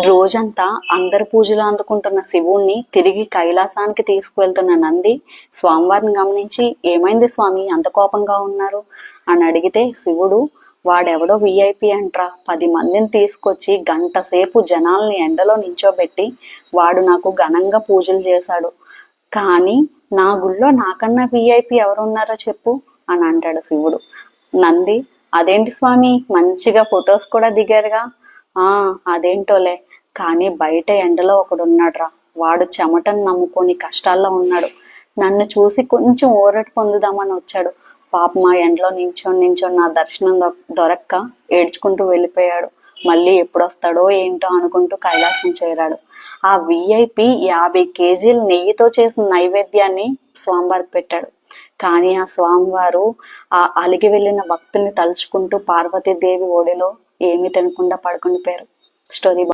రోజంతా అందరి పూజలు అందుకుంటున్న శివుణ్ణి తిరిగి కైలాసానికి తీసుకువెళ్తున్న నంది స్వామివారిని గమనించి, ఏమైంది స్వామి అంత కోపంగా ఉన్నారు అని అడిగితే, శివుడు, వాడెవడో విఐపి అంట్రా, 10 మందిని తీసుకొచ్చి గంట సేపు జనాల్ని ఎండలో నించోబెట్టి వాడు నాకు ఘనంగా పూజలు చేశాడు. కానీ నా గుళ్ళో నాకన్నా విఐపి ఎవరున్నారో చెప్పు అని అంటాడు శివుడు. నంది, అదేంటి స్వామి, మంచిగా ఫొటోస్ కూడా దిగారుగా. అదేంటోలే, కానీ బయట ఎండలో ఒకడున్నాడ్రా, వాడు చెమటను నమ్ముకొని కష్టాల్లో ఉన్నాడు. నన్ను చూసి కొంచెం ఊరట పొందుదామని వచ్చాడు. పాపం మా ఎండలో నించొని నా దర్శనం దొరక్క ఏడ్చుకుంటూ వెళ్ళిపోయాడు. మళ్ళీ ఎప్పుడొస్తాడో ఏంటో అనుకుంటూ కైలాసం చేరాడు. ఆ విఐపి 50 కేజీలు నెయ్యితో చేసిన నైవేద్యాన్ని స్వామివారికి పెట్టాడు. కానీ ఆ స్వామివారు ఆ అలిగి వెళ్ళిన భక్తుల్ని తలుచుకుంటూ పార్వతీదేవి ఒడిలో ఏమీ తినకుండా పడుకుని పోయారు. స్టోరీ